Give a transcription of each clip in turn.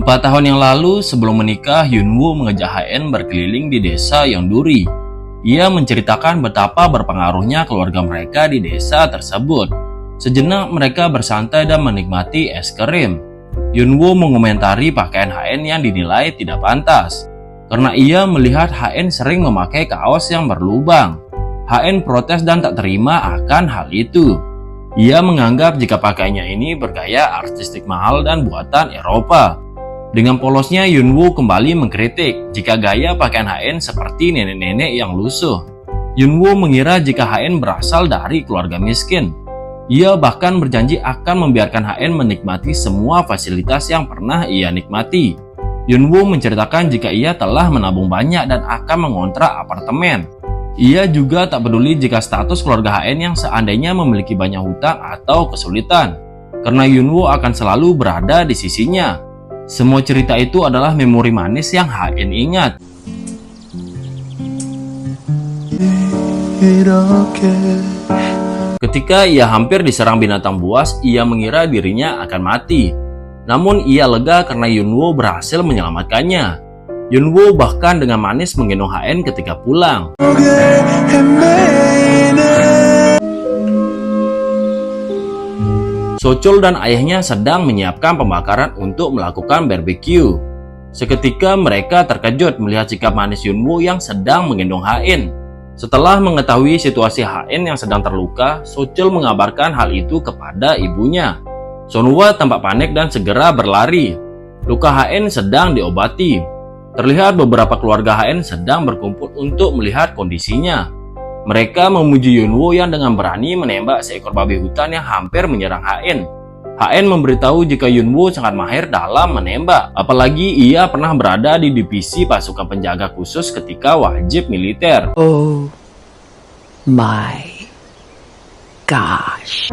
4 tahun yang lalu, sebelum menikah, Yunwoo mengajak HN berkeliling di desa Yeongduri. Ia menceritakan betapa berpengaruhnya keluarga mereka di desa tersebut. Sejenak mereka bersantai dan menikmati es krim. Yunwoo mengomentari pakaian HN yang dinilai tidak pantas, karena ia melihat HN sering memakai kaos yang berlubang. HN protes dan tak terima akan hal itu. Ia menganggap jika pakaiannya ini bergaya artistik mahal dan buatan Eropa. Dengan polosnya, Yunwoo kembali mengkritik jika gaya pakaian HN seperti nenek-nenek yang lusuh. Yunwoo mengira jika HN berasal dari keluarga miskin. Ia bahkan berjanji akan membiarkan HN menikmati semua fasilitas yang pernah ia nikmati. Yunwoo menceritakan jika ia telah menabung banyak dan akan mengontrak apartemen. Ia juga tak peduli jika status keluarga HN yang seandainya memiliki banyak hutang atau kesulitan, karena Yunwoo akan selalu berada di sisinya. Semua cerita itu adalah memori manis yang HN ingat. Ketika ia hampir diserang binatang buas, ia mengira dirinya akan mati. Namun ia lega karena Yunwoo berhasil menyelamatkannya. Yunwoo bahkan dengan manis menggendong HN ketika pulang. Sochol dan ayahnya sedang menyiapkan pembakaran untuk melakukan barbeque. Seketika mereka terkejut melihat sikap manis Yunwoo yang sedang menggendong HN. Setelah mengetahui situasi HN yang sedang terluka, Sochol mengabarkan hal itu kepada ibunya. Sonhwa tampak panik dan segera berlari. Luka HN sedang diobati. Terlihat beberapa keluarga HN sedang berkumpul untuk melihat kondisinya. Mereka memuji Yunwoo yang dengan berani menembak seekor babi hutan yang hampir menyerang HN. HN memberitahu jika Yunwoo sangat mahir dalam menembak, apalagi ia pernah berada di divisi pasukan penjaga khusus ketika wajib militer. Oh my gosh.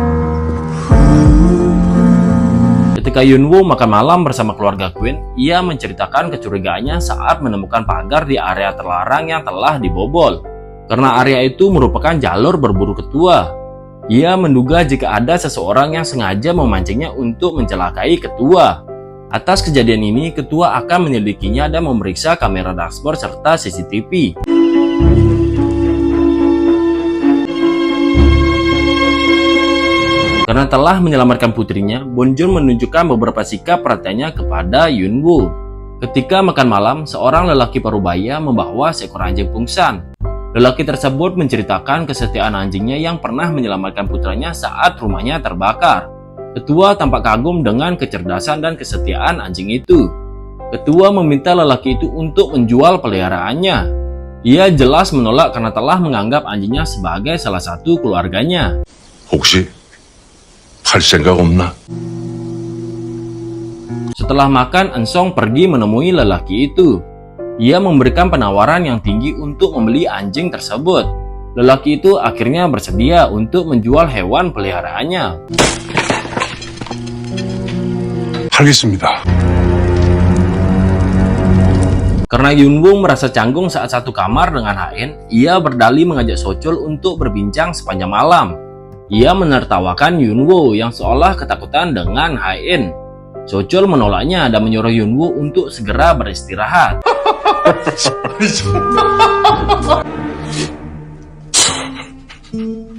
Ketika Yunwoo makan malam bersama keluarga Queen, ia menceritakan kecurigaannya saat menemukan pagar di area terlarang yang telah dibobol. Karena area itu merupakan jalur berburu ketua. Ia menduga jika ada seseorang yang sengaja memancingnya untuk mencelakai ketua. Atas kejadian ini, ketua akan menyelidikinya dan memeriksa kamera dashboard serta CCTV. Karena telah menyelamatkan putrinya, Bonjun menunjukkan beberapa sikap perhatiannya kepada Yunwoo. Ketika makan malam, seorang lelaki parubaya membawa seekor anjing pungsan. Lelaki tersebut menceritakan kesetiaan anjingnya yang pernah menyelamatkan putranya saat rumahnya terbakar. Ketua tampak kagum dengan kecerdasan dan kesetiaan anjing itu. Ketua meminta lelaki itu untuk menjual peliharaannya. Ia jelas menolak karena telah menganggap anjingnya sebagai salah satu keluarganya. 혹시 팔 생각 없나? Setelah makan, Ensong pergi menemui lelaki itu. Ia memberikan penawaran yang tinggi untuk membeli anjing tersebut. Lelaki itu akhirnya bersedia untuk menjual hewan peliharaannya. 팔겠습니다. Karena Yunwoo merasa canggung saat satu kamar dengan HN, ia berdalih mengajak Sochol untuk berbincang sepanjang malam. Ia menertawakan Yunwoo yang seolah ketakutan dengan HN. Sochol menolaknya dan menyuruh Yunwoo untuk segera beristirahat.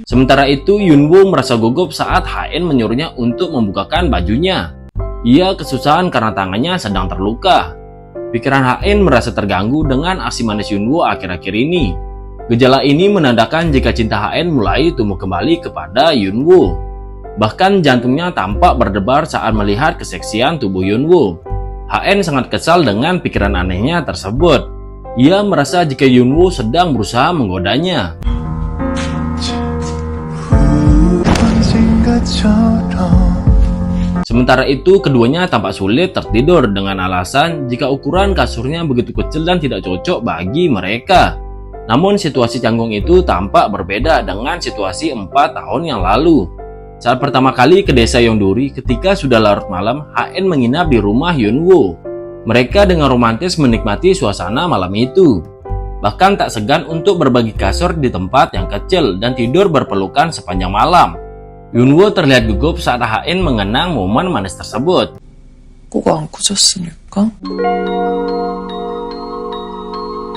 Sementara itu, Yunwoo merasa gugup saat HN menyuruhnya untuk membukakan bajunya. Ia kesusahan karena tangannya sedang terluka. Pikiran HN merasa terganggu dengan aksi manis Yunwoo akhir-akhir ini. Gejala ini menandakan jika cinta HN mulai tumbuh kembali kepada Yunwoo. Bahkan jantungnya tampak berdebar saat melihat keseksian tubuh Yunwoo. HN sangat kesal dengan pikiran anehnya tersebut. Ia merasa jika Yunwoo sedang berusaha menggodanya. Sementara itu, keduanya tampak sulit tertidur dengan alasan jika ukuran kasurnya begitu kecil dan tidak cocok bagi mereka. Namun situasi canggung itu tampak berbeda dengan situasi 4 tahun yang lalu. Saat pertama kali ke desa Yeongduri, ketika sudah larut malam, HN menginap di rumah Yunwoo. Mereka dengan romantis menikmati suasana malam itu. Bahkan tak segan untuk berbagi kasur di tempat yang kecil dan tidur berpelukan sepanjang malam. Yunwoo terlihat gugup saat HN mengenang momen manis tersebut. 꼭 안고 잤으면 않을까?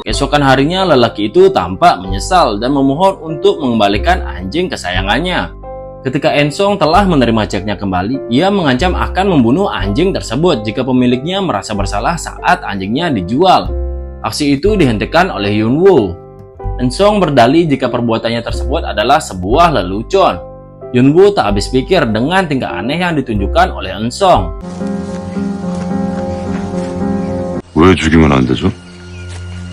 Keesokan harinya lelaki itu tampak menyesal dan memohon untuk mengembalikan anjing kesayangannya. Ketika Ensong telah menerima ceknya kembali, ia mengancam akan membunuh anjing tersebut jika pemiliknya merasa bersalah saat anjingnya dijual. Aksi itu dihentikan oleh Yunwoo. Ensong berdalih jika perbuatannya tersebut adalah sebuah lelucon. Yunwoo tak habis pikir dengan tingkah aneh yang ditunjukkan oleh Ensong. 왜 죽이면 안 되죠?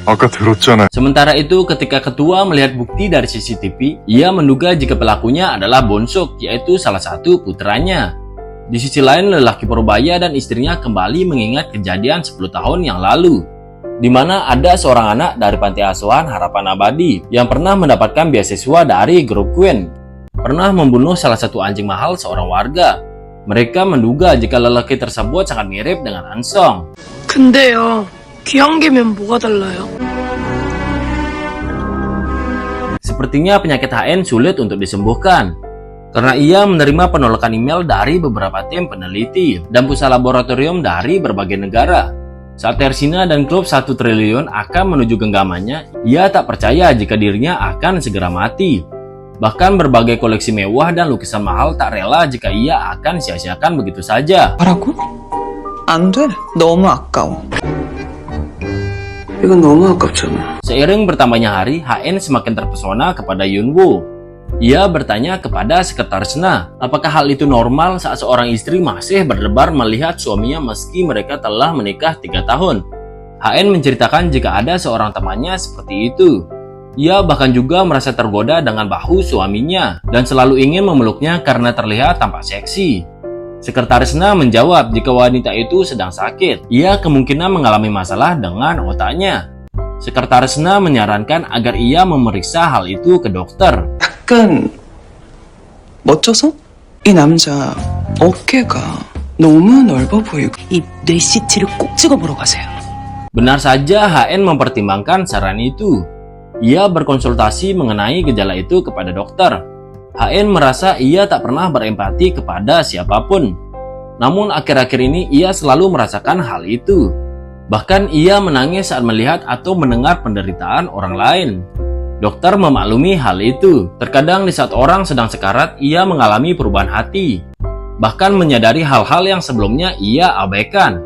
아까 들었잖아요. Sementara itu, ketika ketua melihat bukti dari CCTV, ia menduga jika pelakunya adalah Bonsuk, yaitu salah satu putranya. Di sisi lain, lelaki Purbaya dan istrinya kembali mengingat kejadian 10 tahun yang lalu, di mana ada seorang anak dari panti asuhan Harapan Abadi yang pernah mendapatkan beasiswa dari grup Queen, pernah membunuh salah satu anjing mahal seorang warga. Mereka menduga jika lelaki tersebut sangat mirip dengan Ensong. 근데요, 귀한 개면 뭐가 달라요? Sepertinya penyakit HN sulit untuk disembuhkan, karena ia menerima penolakan email dari beberapa tim peneliti dan pusat laboratorium dari berbagai negara. Saat Tersina dan klub 1 triliun akan menuju genggamannya, ia tak percaya jika dirinya akan segera mati. Bahkan berbagai koleksi mewah dan lukisan mahal tak rela jika ia akan sia-siakan begitu saja. 뭐라고? 안 돼. 너무 아까워. 이건 너무 아깝잖아. Seiring bertambahnya hari, HN semakin terpesona kepada Yunwoo. Ia bertanya kepada sekretaris Na, apakah hal itu normal saat seorang istri masih berdebar melihat suaminya meski mereka telah menikah 3 tahun. HN menceritakan jika ada seorang temannya seperti itu. Ia bahkan juga merasa tergoda dengan bahu suaminya dan selalu ingin memeluknya karena terlihat tampak seksi. Sekretaris Na menjawab jika wanita itu sedang sakit, ia kemungkinan mengalami masalah dengan otaknya. Sekretaris Na menyarankan agar ia memeriksa hal itu ke dokter. 약간 멋져서? 이 남자 어깨가 너무 넓어 보이고 이 뇌 CT를 꼭 찍어보러 가세요. Benar saja HN mempertimbangkan saran itu. Ia berkonsultasi mengenai gejala itu kepada dokter. HN merasa ia tak pernah berempati kepada siapapun. Namun akhir-akhir ini ia selalu merasakan hal itu. Bahkan ia menangis saat melihat atau mendengar penderitaan orang lain. Dokter memaklumi hal itu. Terkadang di saat orang sedang sekarat, ia mengalami perubahan hati. Bahkan menyadari hal-hal yang sebelumnya ia abaikan.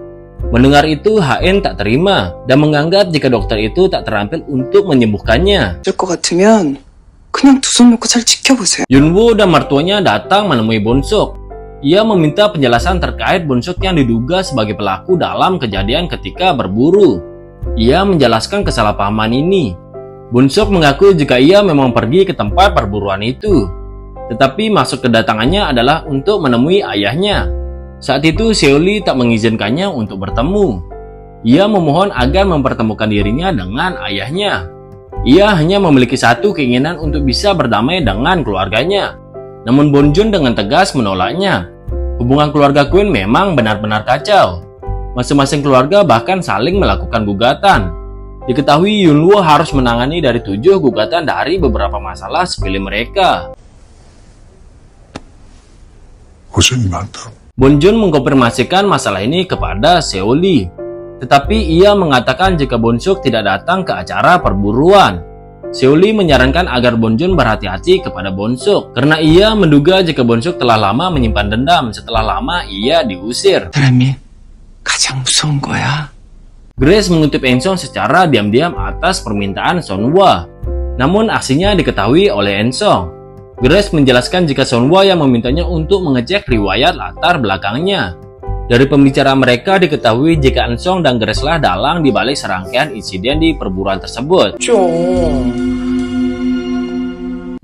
Mendengar itu, HN tak terima dan menganggap jika dokter itu tak terampil untuk menyembuhkannya. 될 것 같으면 그냥 두 손 놓고 잘 지켜보세요. Yunwoo dan mertuanya datang menemui Bonsuk. Ia meminta penjelasan terkait Bonsuk yang diduga sebagai pelaku dalam kejadian ketika berburu. Ia menjelaskan kesalahpahaman ini. Bonsuk mengaku jika ia memang pergi ke tempat perburuan itu, tetapi maksud kedatangannya adalah untuk menemui ayahnya. Saat itu Seoli tak mengizinkannya untuk bertemu. Ia memohon agar mempertemukan dirinya dengan ayahnya. Ia hanya memiliki satu keinginan untuk bisa berdamai dengan keluarganya. Namun Bonjun dengan tegas menolaknya. Hubungan keluarga Queen memang benar-benar kacau. Masing-masing keluarga bahkan saling melakukan gugatan. Diketahui Yunwoo harus menangani dari 7 gugatan dari beberapa masalah sepele mereka. 고생이 많다. Bonjun mengkonfirmasikan masalah ini kepada Seoli. Tetapi ia mengatakan jika Bonsuk tidak datang ke acara perburuan. Seoli menyarankan agar Bonjun berhati-hati kepada Bonsuk karena ia menduga jika Bonsuk telah lama menyimpan dendam setelah lama ia diusir. 사람이 가장 무서운 거야. Grace mengutip Ensong secara diam-diam atas permintaan Sonhwa. Namun aksinya diketahui oleh Ensong. Grace menjelaskan jika Sonhwa yang memintanya untuk mengecek riwayat latar belakangnya. Dari pembicaraan mereka diketahui jika Ensong dan Grace lah dalang di balik serangkaian insiden di perburuan tersebut.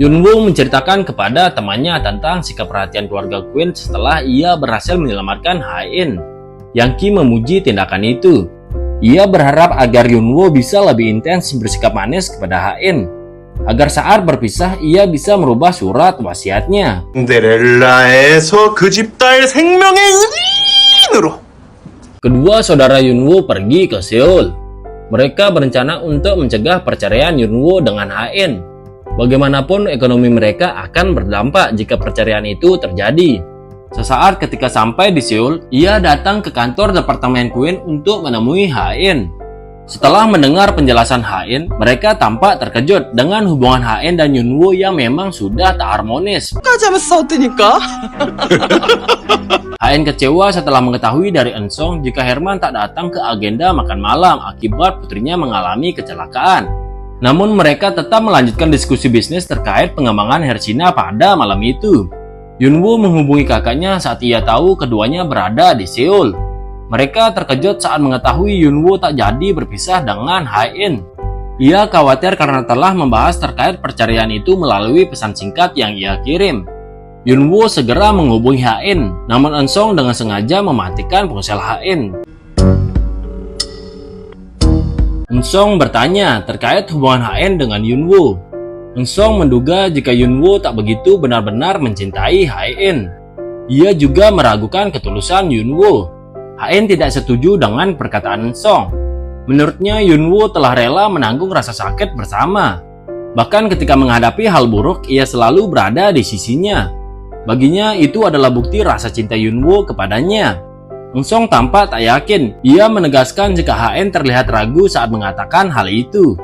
Yunwoo menceritakan kepada temannya tentang sikap perhatian keluarga Queen setelah ia berhasil menyelamatkan Hain. Yangki memuji tindakan itu. Ia berharap agar Yunwoo bisa lebih intens bersikap manis kepada Hain, agar saat berpisah ia bisa merubah surat wasiatnya. 신데렐라에서 그 집 딸 생명의 은인으로. Kedua saudara Yunwoo pergi ke Seoul. Mereka berencana untuk mencegah perceraian Yunwoo dengan Hain. Bagaimanapun ekonomi mereka akan berdampak jika perceraian itu terjadi. Sesaat ketika sampai di Seoul, ia datang ke kantor departemen Queen untuk menemui Ha-in. Setelah mendengar penjelasan Ha-in, mereka tampak terkejut dengan hubungan Ha-in dan Yunwoo yang memang sudah tak harmonis. 까지 하면서 싸웠다니까? Ha-in kecewa setelah mengetahui dari Eun-sung jika Herman tak datang ke agenda makan malam akibat putrinya mengalami kecelakaan. Namun mereka tetap melanjutkan diskusi bisnis terkait pengembangan Hershina pada malam itu. Yunwoo menghubungi kakaknya saat ia tahu keduanya berada di Seoul. Mereka terkejut saat mengetahui Yunwoo tak jadi berpisah dengan Ha-in. Ia khawatir karena telah membahas terkait perceraian itu melalui pesan singkat yang ia kirim. Yunwoo segera menghubungi Ha-in, namun Eun-sung dengan sengaja mematikan ponsel Ha-in. Eun-sung bertanya terkait hubungan Ha-in dengan Yunwoo. Eun-sung menduga jika Yunwoo tak begitu benar-benar mencintai Ha-in. Ia juga meragukan ketulusan Yunwoo. Ha-in tidak setuju dengan perkataan Eun-sung. Menurutnya Yunwoo telah rela menanggung rasa sakit bersama. Bahkan ketika menghadapi hal buruk, ia selalu berada di sisinya. Baginya itu adalah bukti rasa cinta Yunwoo kepadanya. Eun-sung tampak tak yakin. Ia menegaskan jika Ha-in terlihat ragu saat mengatakan hal itu.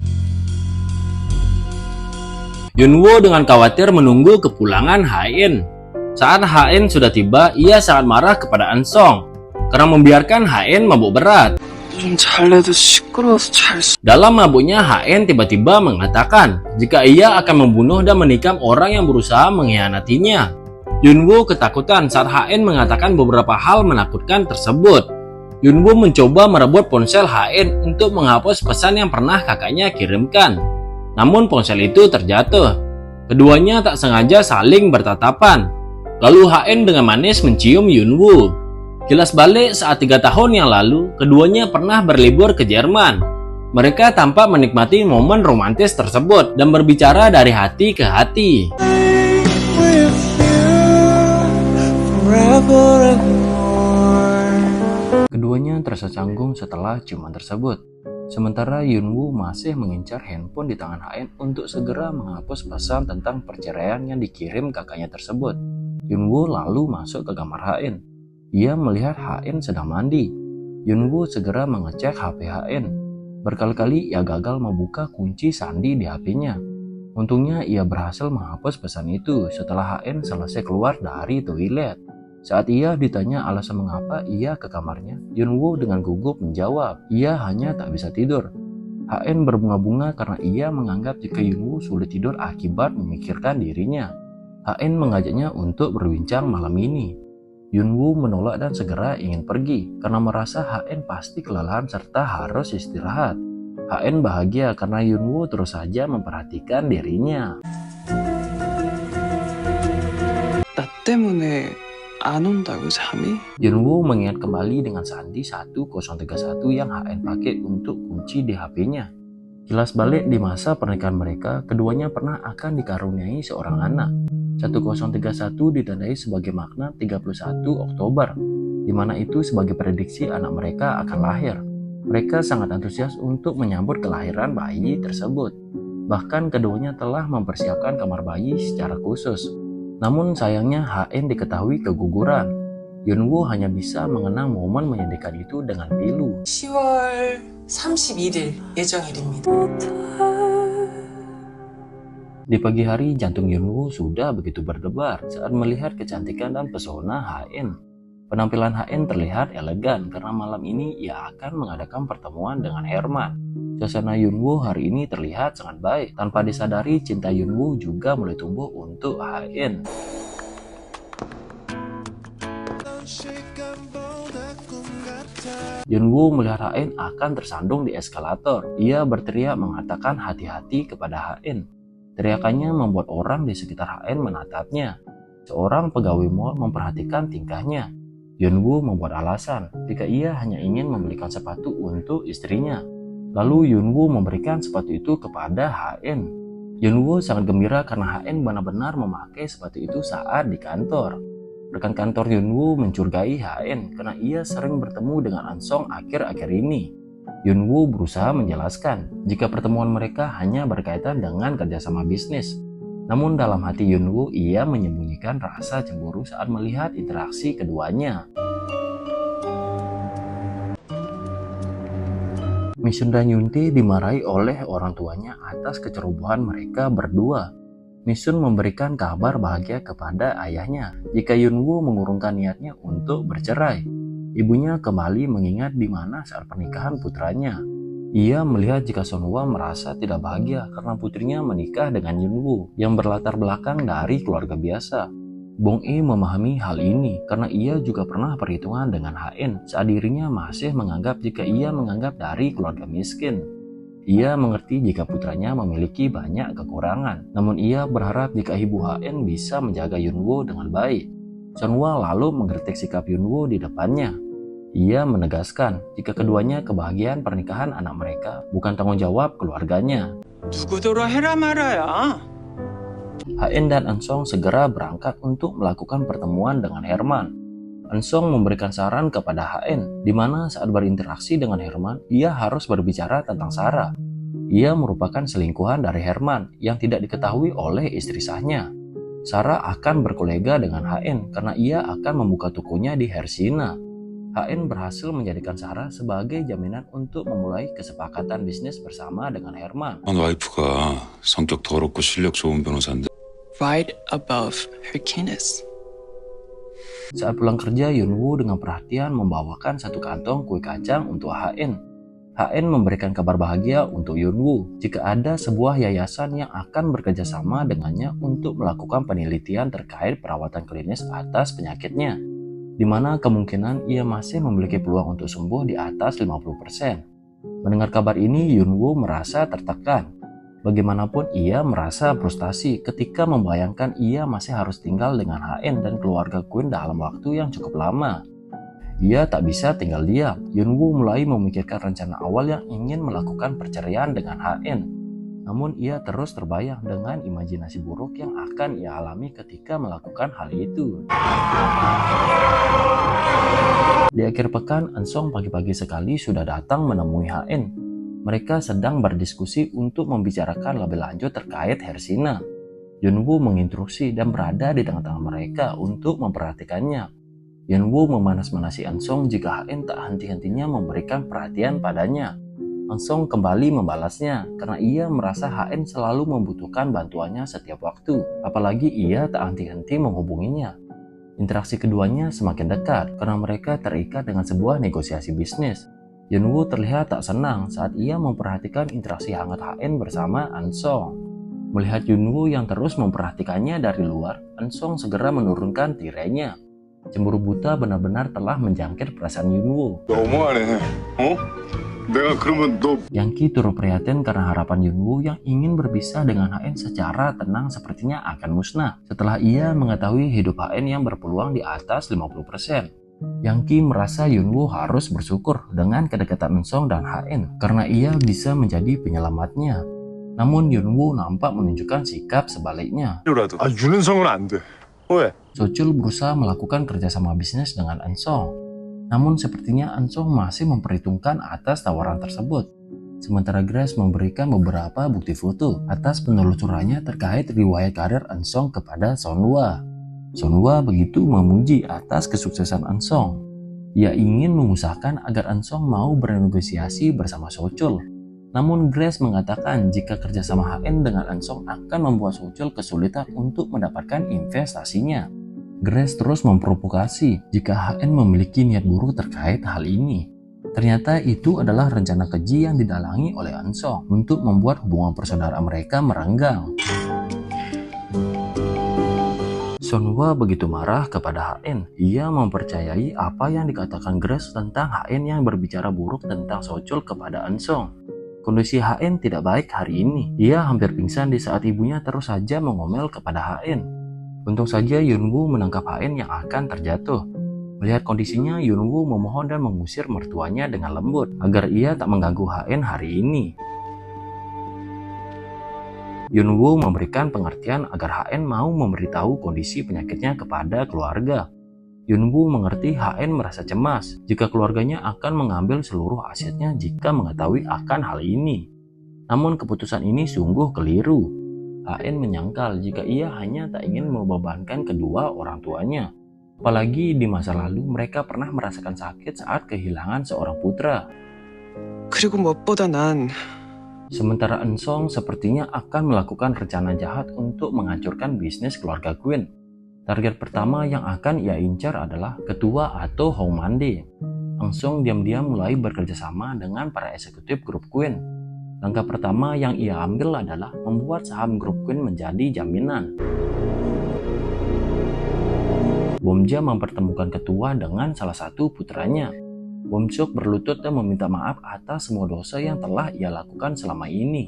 Yunwoo dengan khawatir menunggu kepulangan Ha-in. Saat Ha-in sudah tiba, ia sangat marah kepada Eun-sung karena membiarkan Ha-in mabuk berat. 좀 잘래도 시끄러워서 잘 Dalam mabuknya, Ha-in tiba-tiba mengatakan jika ia akan membunuh dan menikam orang yang berusaha mengkhianatinya. Yunwoo ketakutan saat Ha-in mengatakan beberapa hal menakutkan tersebut. Yunwoo mencoba merebut ponsel Ha-in untuk menghapus pesan yang pernah kakaknya kirimkan. Namun ponsel itu terjatuh. Keduanya tak sengaja saling bertatapan. Lalu Ha-in dengan manis mencium Yunwoo. Kilas balik saat 3 tahun yang lalu, keduanya pernah berlibur ke Jerman. Mereka tampak menikmati momen romantis tersebut dan berbicara dari hati ke hati. Keduanya terasa canggung setelah ciuman tersebut. Sementara Yunwoo masih mengincar handphone di tangan Ha-in untuk segera menghapus pesan tentang perceraian yang dikirim kakaknya tersebut. Yunwoo lalu masuk ke kamar Ha-in. Ia melihat Ha-in sedang mandi. Yunwoo segera mengecek HP Ha-in. Berkali-kali ia gagal membuka kunci sandi di HP-nya. Untungnya ia berhasil menghapus pesan itu setelah Ha-in selesai keluar dari toilet. Saat ia ditanya alasan mengapa ia ke kamarnya, Yunwoo dengan gugup menjawab, ia hanya tak bisa tidur. Ha-in berbunga-bunga karena ia menganggap jika Yunwoo sulit tidur akibat memikirkan dirinya. Ha-in mengajaknya untuk berbincang malam ini. Yunwoo menolak dan segera ingin pergi karena merasa Ha-in pasti kelelahan serta harus istirahat. Ha-in bahagia karena Yunwoo terus saja memperhatikan dirinya. 나 때문에 안 온다고 잠이? Yunwoo mengingat kembali dengan sandi 1031 yang Ha-in pakai untuk kunci di HP-nya. Kilas balik di masa pernikahan mereka, keduanya pernah akan dikaruniai seorang anak. 1031 ditandai sebagai makna 31 Oktober, di mana itu sebagai prediksi anak mereka akan lahir. Mereka sangat antusias untuk menyambut kelahiran bayi tersebut. Bahkan keduanya telah mempersiapkan kamar bayi secara khusus. Namun sayangnya Ha-in diketahui keguguran. Yunwoo hanya bisa mengenang momen menyedihkan itu dengan pilu. 10월 31일 예정일입니다. Di pagi hari, jantung Yunwoo sudah begitu berdebar saat melihat kecantikan dan pesona Ha-in. Penampilan Ha-in terlihat elegan karena malam ini ia akan mengadakan pertemuan dengan Herman. Suasana Yunwoo hari ini terlihat sangat baik. Tanpa disadari, cinta Yunwoo juga mulai tumbuh untuk Ha-in. Yunwoo melihat Ha-in akan tersandung di eskalator. Ia berteriak mengatakan hati-hati kepada Ha-in. Teriakannya membuat orang di sekitar Ha-in menatapnya. Seorang pegawai mall memperhatikan tingkahnya. Yunwoo membuat alasan jika ia hanya ingin membelikan sepatu untuk istrinya. Lalu Yunwoo memberikan sepatu itu kepada Ha-in. Yunwoo sangat gembira karena Ha-in benar-benar memakai sepatu itu saat di kantor. Rekan kantor Yunwoo mencurigai Ha-in karena ia sering bertemu dengan Eun-sung akhir-akhir ini. Yunwoo berusaha menjelaskan jika pertemuan mereka hanya berkaitan dengan kerjasama bisnis. Namun dalam hati Yunwoo, ia menyembunyikan rasa cemburu saat melihat interaksi keduanya. Misun dan Yuntae dimarahi oleh orang tuanya atas kecerobohan mereka berdua. Misun memberikan kabar bahagia kepada ayahnya jika Yunwoo mengurungkan niatnya untuk bercerai. Ibunya kembali mengingat di mana saat pernikahan putranya. Ia melihat jika Sonhwa merasa tidak bahagia karena putrinya menikah dengan Yunwoo yang berlatar belakang dari keluarga biasa. Bong-e memahami hal ini karena ia juga pernah perhitungan dengan HN saat dirinya masih menganggap jika ia menganggap dari keluarga miskin. Ia mengerti jika putranya memiliki banyak kekurangan, namun ia berharap jika ibu HN bisa menjaga Yunwoo dengan baik. Sonhwa lalu mengkritik sikap Yunwoo di depannya. Ia menegaskan jika keduanya kebahagiaan pernikahan anak mereka bukan tanggung jawab keluarganya. 누구더러 해라 말아야. HN dan Eun-sung segera berangkat untuk melakukan pertemuan dengan Herman. Eun-sung memberikan saran kepada HN, di mana saat berinteraksi dengan Herman, ia harus berbicara tentang Sarah. Ia merupakan selingkuhan dari Herman yang tidak diketahui oleh istri sahnya. Sarah akan berkolega dengan HN karena ia akan membuka tokonya di Hersina. HN berhasil menjadikan Sarah sebagai jaminan untuk memulai kesepakatan bisnis bersama dengan Herman. 와이프가 성격 더럽고 실력 좋은 변호사인데 Right above her keenness. Saat pulang kerja, Yunwoo dengan perhatian membawakan satu kantong kue kacang untuk HN. HN memberikan kabar bahagia untuk Yunwoo jika ada sebuah yayasan yang akan bekerja sama dengannya untuk melakukan penelitian terkait perawatan klinis atas penyakitnya, di mana kemungkinan ia masih memiliki peluang untuk sembuh di atas 50%. Mendengar kabar ini, Yunwoo merasa tertekan. Bagaimanapun ia merasa frustasi ketika membayangkan ia masih harus tinggal dengan HN dan keluarga Queen dalam waktu yang cukup lama. Ia tak bisa tinggal diam. Yunwoo mulai memikirkan rencana awal yang ingin melakukan perceraian dengan HN. Namun ia terus terbayang dengan imajinasi buruk yang akan ia alami ketika melakukan hal itu. Di akhir pekan, Eun-sung pagi-pagi sekali sudah datang menemui HN. Mereka sedang berdiskusi untuk membicarakan lebih lanjut terkait Hersina. Yunwoo menginstruksi dan berada di tengah-tengah mereka untuk memperhatikannya. Yunwoo memanas-manasi Eun-sung jika HN tak henti-hentinya memberikan perhatian padanya. Eun-sung kembali membalasnya karena ia merasa HN selalu membutuhkan bantuannya setiap waktu, apalagi ia tak henti-henti menghubunginya. Interaksi keduanya semakin dekat karena mereka terikat dengan sebuah negosiasi bisnis. Yunwoo terlihat tak senang saat ia memperhatikan interaksi hangat HN bersama Eun-sung. Melihat Yunwoo yang terus memperhatikannya dari luar, Eun-sung segera menurunkan tirainya. Cemburu buta benar-benar telah menjangkit perasaan Yunwoo. 너무하네. 내가 그러면 너 Yangki turut prihatin karena harapan Yunwoo yang ingin berpisah dengan HN secara tenang sepertinya akan musnah setelah ia mengetahui hidup HN yang berpeluang di atas 50%. Yangki merasa Yunwoo harus bersyukur dengan kedekatan Eun-sung dan HN karena ia bisa menjadi penyelamatnya. Namun Yunwoo nampak menunjukkan sikap sebaliknya. 라도. 윤은성은 안 돼. 왜? Sochul berusaha melakukan kerjasama bisnis dengan Eun-sung. Namun sepertinya Eun-sung masih memperhitungkan atas tawaran tersebut. Sementara Grace memberikan beberapa bukti foto atas penelusurannya terkait riwayat karir Eun-sung kepada Sonhwa. Sonhwa begitu memuji atas kesuksesan Eun-sung. Ia ingin mengusahakan agar Eun-sung mau bernegosiasi bersama Sochul. Namun Grace mengatakan jika kerjasama HN dengan Eun-sung akan membuat Sochul kesulitan untuk mendapatkan investasinya. Grace terus memprovokasi jika HN memiliki niat buruk terkait hal ini. Ternyata itu adalah rencana keji yang didalangi oleh Eun-sung untuk membuat hubungan persaudaraan mereka merenggang. Sonhwa begitu marah kepada HN. Ia mempercayai apa yang dikatakan Grace tentang HN yang berbicara buruk tentang Sochul kepada Eun-sung. Kondisi HN tidak baik hari ini. Ia hampir pingsan di saat ibunya terus saja mengomel kepada HN. Untung saja Yunwoo menangkap HN yang akan terjatuh. Melihat kondisinya, Yunwoo memohon dan mengusir mertuanya dengan lembut agar ia tak mengganggu HN hari ini. Yunwoo memberikan pengertian agar HN mau memberitahu kondisi penyakitnya kepada keluarga. Yunwoo mengerti HN merasa cemas jika keluarganya akan mengambil seluruh asetnya jika mengetahui akan hal ini. Namun keputusan ini sungguh keliru. HN menyangkal jika ia hanya tak ingin membebankan kedua orang tuanya. Apalagi di masa lalu mereka pernah merasakan sakit saat kehilangan seorang putra. 그리고 무엇보다 난 Sementara Ensong sepertinya akan melakukan rencana jahat untuk menghancurkan bisnis keluarga Queen. Target pertama yang akan ia incar adalah ketua atau Hong Mande. Ensong diam-diam mulai bekerja sama dengan para eksekutif grup Queen. Langkah pertama yang ia ambil adalah membuat saham grup Queen menjadi jaminan. Bomja mempertemukan ketua dengan salah satu putranya. Bomsuk berlutut dan meminta maaf atas semua dosa yang telah ia lakukan selama ini.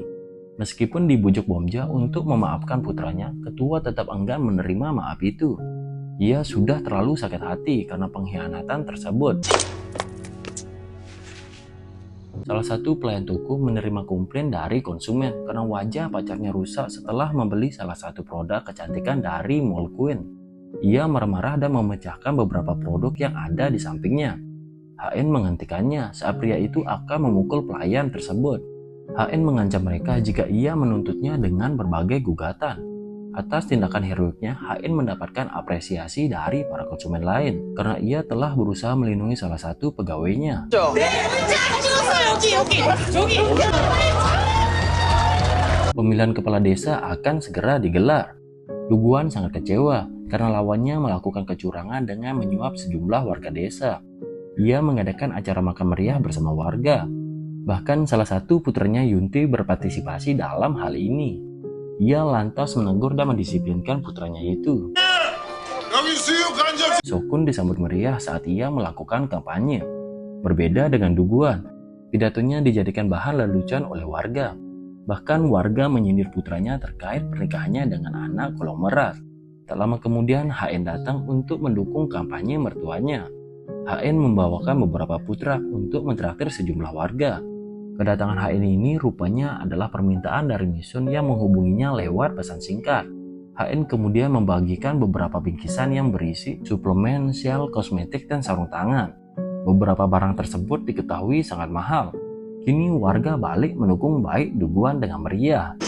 Meskipun dibujuk Bomja untuk memaafkan putranya, ketua tetap enggan menerima maaf itu. Ia sudah terlalu sakit hati karena pengkhianatan tersebut. Salah satu pelayan toko menerima komplain dari konsumen karena wajah pacarnya rusak setelah membeli salah satu produk kecantikan dari Mall Queen. Ia marah-marah dan memecahkan beberapa produk yang ada di sampingnya. HN menghentikannya saat pria itu akan memukul pelayan tersebut. HN mengancam mereka jika ia menuntutnya dengan berbagai gugatan. Atas tindakan heroiknya, HN mendapatkan apresiasi dari para konsumen lain karena ia telah berusaha melindungi salah satu pegawainya. Pemilihan kepala desa akan segera digelar. Duguan sangat kecewa karena lawannya melakukan kecurangan dengan menyuap sejumlah warga desa. Ia mengadakan acara makan meriah bersama warga. Bahkan salah satu putranya Yunti berpartisipasi dalam hal ini. Ia lantas menegur dan mendisiplinkan putranya itu. Sokun disambut meriah saat ia melakukan kampanye. Berbeda dengan Duguan, pidatonya dijadikan bahan lelucon oleh warga. Bahkan warga menyindir putranya terkait pernikahannya dengan anak konglomerat. Tak lama kemudian HN datang untuk mendukung kampanye mertuanya. HN membawakan beberapa putra untuk mentraktir sejumlah warga. Kedatangan HN ini rupanya adalah permintaan dari Misun yang menghubunginya lewat pesan singkat. HN kemudian membagikan beberapa bingkisan yang berisi suplemen, sial, kosmetik, dan sarung tangan. Beberapa barang tersebut diketahui sangat mahal. Kini warga balik mendukung baik Duguan dengan meriah.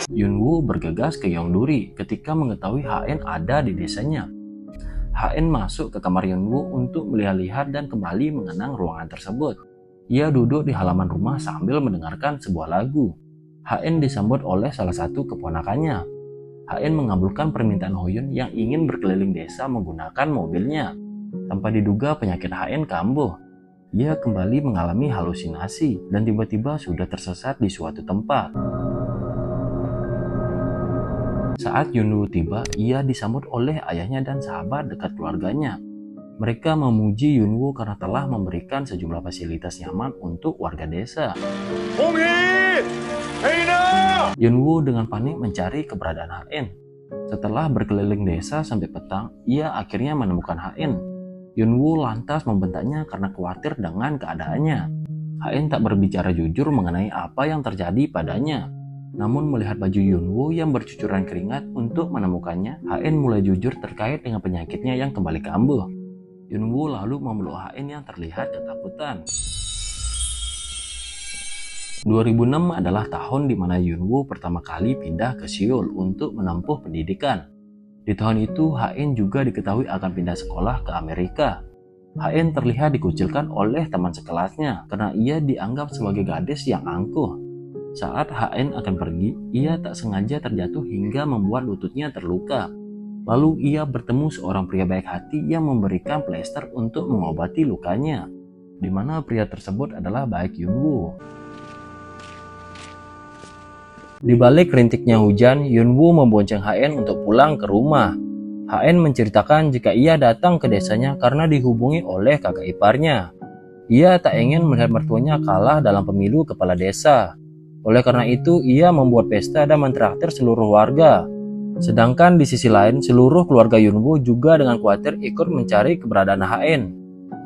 Yunwoo bergegas ke Yongduri ketika mengetahui HN ada di desanya. HN masuk ke kamar Yunwoo untuk melihat-lihat dan kembali mengenang ruangan tersebut. Ia duduk di halaman rumah sambil mendengarkan sebuah lagu. HN disambut oleh salah satu keponakannya. HN mengabulkan permintaan Hoyun yang ingin berkeliling desa menggunakan mobilnya. Tanpa diduga penyakit HN kambuh. Ia kembali mengalami halusinasi dan tiba-tiba sudah tersesat di suatu tempat. Saat Yunwoo tiba, ia disambut oleh ayahnya dan sahabat dekat keluarganya. Mereka memuji Yunwoo karena telah memberikan sejumlah fasilitas nyaman untuk warga desa. Yunwoo dengan panik mencari keberadaan HN. Setelah berkeliling desa sampai petang, ia akhirnya menemukan HN. Yunwoo lantas membentaknya karena khawatir dengan keadaannya. HN tak berbicara jujur mengenai apa yang terjadi padanya. Namun melihat baju Yunwoo yang bercucuran keringat untuk menemukannya, HN mulai jujur terkait dengan penyakitnya yang kembali kambuh. Yunwoo lalu memeluk HN yang terlihat ketakutan. 2006 adalah tahun di mana Yunwoo pertama kali pindah ke Seoul untuk menempuh pendidikan. Di tahun itu, HN juga diketahui akan pindah sekolah ke Amerika. HN terlihat dikucilkan oleh teman sekelasnya karena ia dianggap sebagai gadis yang angkuh. Saat HN akan pergi, ia tak sengaja terjatuh hingga membuat lututnya terluka. Lalu ia bertemu seorang pria baik hati yang memberikan plester untuk mengobati lukanya, di mana pria tersebut adalah Baek Yunwoo. Di balik rintiknya hujan, Yunwoo membonceng HN untuk pulang ke rumah. HN menceritakan jika ia datang ke desanya karena dihubungi oleh kakak iparnya. Ia tak ingin melihat mertuanya kalah dalam pemilu kepala desa. Oleh karena itu, ia membuat pesta dan mentraktir seluruh warga. Sedangkan di sisi lain, seluruh keluarga Yunwoo juga dengan khawatir ikut mencari keberadaan HN.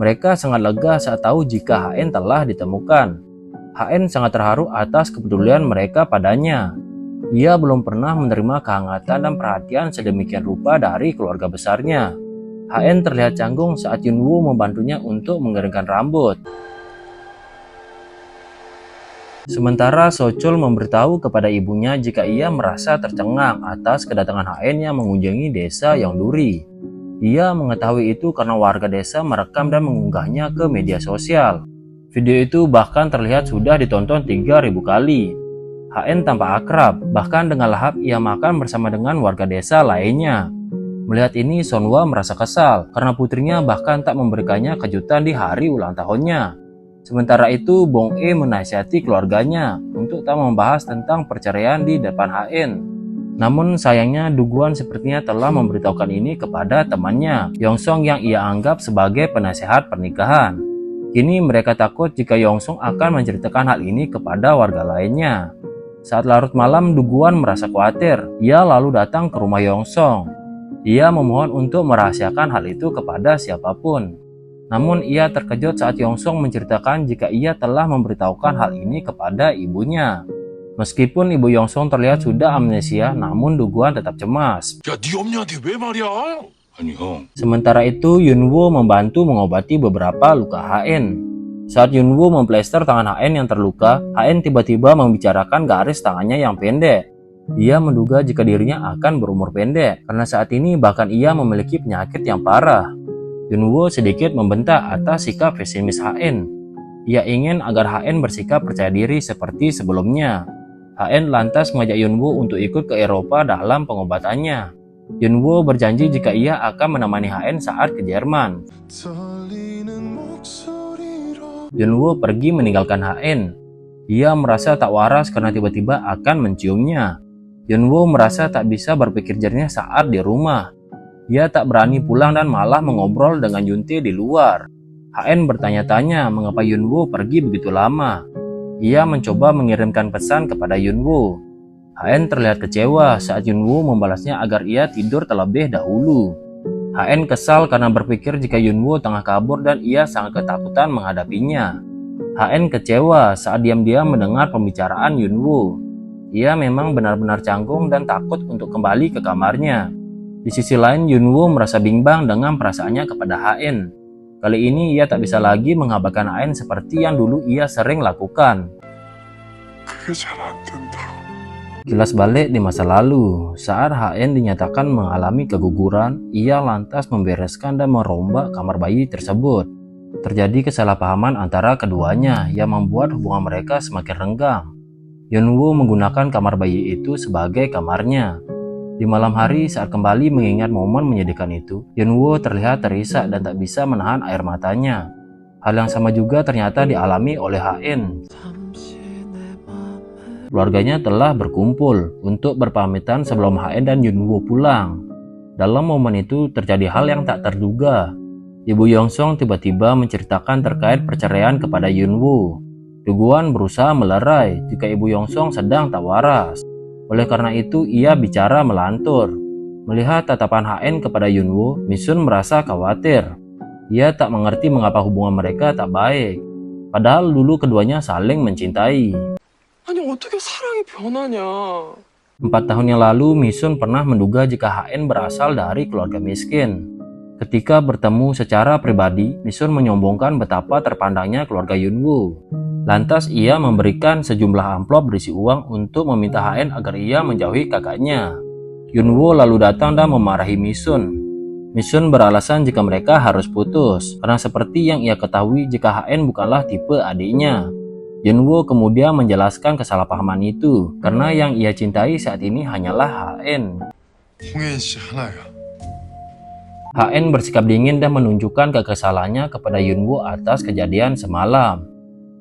Mereka sangat lega saat tahu jika HN telah ditemukan. HN sangat terharu atas kepedulian mereka padanya. Ia belum pernah menerima kehangatan dan perhatian sedemikian rupa dari keluarga besarnya. HN terlihat canggung saat Yunwoo membantunya untuk mengeringkan rambut. Sementara Sochul memberitahu kepada ibunya jika ia merasa tercengang atas kedatangan HN yang mengunjungi desa Yongduri. Ia mengetahui itu karena warga desa merekam dan mengunggahnya ke media sosial. Video itu bahkan terlihat sudah ditonton 3.000 kali. HN tampak akrab, bahkan dengan lahap ia makan bersama dengan warga desa lainnya. Melihat ini, Sonhwa merasa kesal karena putrinya bahkan tak memberikannya kejutan di hari ulang tahunnya. Sementara itu, Bong-e menasihati keluarganya untuk tak membahas tentang perceraian di depan HN. Namun sayangnya Duguan sepertinya telah memberitahukan ini kepada temannya, Yongsong yang ia anggap sebagai penasehat pernikahan. Kini mereka takut jika Yongsong akan menceritakan hal ini kepada warga lainnya. Saat larut malam, Duguan merasa khawatir. Ia lalu datang ke rumah Yongsong. Ia memohon untuk merahasiakan hal itu kepada siapapun. Namun ia terkejut saat Yongsong menceritakan jika ia telah memberitahukan hal ini kepada ibunya. Meskipun ibu Yongsong terlihat sudah amnesia, namun Duguan tetap cemas. 야, 네 엄니한테 왜 말이야? 아니 형. Sementara itu, Yunwoo membantu mengobati beberapa luka HN. Saat Yunwoo memplester tangan HN yang terluka, HN tiba-tiba membicarakan garis tangannya yang pendek. Ia menduga jika dirinya akan berumur pendek, karena saat ini bahkan ia memiliki penyakit yang parah. Yunwoo sedikit membentak atas sikap pesimis HN. Ia ingin agar HN bersikap percaya diri seperti sebelumnya. HN lantas mengajak Yunwoo untuk ikut ke Eropa dalam pengobatannya. Yunwoo berjanji jika ia akan menemani HN saat ke Jerman. Yunwoo pergi meninggalkan HN. Ia merasa tak waras karena tiba-tiba akan menciumnya. Yunwoo merasa tak bisa berpikir jernih saat di rumah. Ia tak berani pulang dan malah mengobrol dengan Yuntae di luar. HN bertanya-tanya mengapa Yunwoo pergi begitu lama. Ia mencoba mengirimkan pesan kepada Yunwoo. HN terlihat kecewa saat Yunwoo membalasnya agar ia tidur terlebih dahulu. HN kesal karena berpikir jika Yunwoo tengah kabur dan ia sangat ketakutan menghadapinya. HN kecewa saat diam-diam mendengar pembicaraan Yunwoo. Ia memang benar-benar canggung dan takut untuk kembali ke kamarnya. Di sisi lain, Yunwoo merasa bimbang dengan perasaannya kepada HN. Kali ini ia tak bisa lagi mengabaikan HN seperti yang dulu ia sering lakukan. 그게 잘 안 된다고. Kilas balik di masa lalu, saat HN dinyatakan mengalami keguguran, ia lantas membereskan dan merombak kamar bayi tersebut. Terjadi kesalahpahaman antara keduanya yang membuat hubungan mereka semakin renggang. Yunwoo menggunakan kamar bayi itu sebagai kamarnya. Di malam hari saat kembali mengingat momen menyedihkan itu, Yunwoo terlihat terisak dan tak bisa menahan air matanya. Hal yang sama juga ternyata dialami oleh HN. Keluarganya telah berkumpul untuk berpamitan sebelum HN dan Yunwoo pulang. Dalam momen itu terjadi hal yang tak terduga. Ibu Yongsong tiba-tiba menceritakan terkait perceraian kepada Yunwoo. Duguan berusaha melerai jika ibu Yongsong sedang tak waras. Oleh karena itu ia bicara melantur. Melihat tatapan HN kepada Yunwoo, Misun merasa khawatir. Ia tak mengerti mengapa hubungan mereka tak baik. Padahal dulu keduanya saling mencintai. 아니 어떻게 사랑이 변하냐. 4 tahun yang lalu, Misun pernah menduga jika HN berasal dari keluarga miskin. Ketika bertemu secara pribadi, Misun menyombongkan betapa terpandangnya keluarga Yunwoo. Lantas ia memberikan sejumlah amplop berisi uang untuk meminta HN agar ia menjauhi kakaknya. Yunwoo lalu datang dan memarahi Misun. Misun beralasan jika mereka harus putus, karena seperti yang ia ketahui jika HN bukanlah tipe adiknya. Yunwoo kemudian menjelaskan kesalahpahaman itu, karena yang ia cintai saat ini hanyalah HN. 홍혜인 씨 하나야. HN bersikap dingin dan menunjukkan kekesalannya kepada Yunwoo atas kejadian semalam.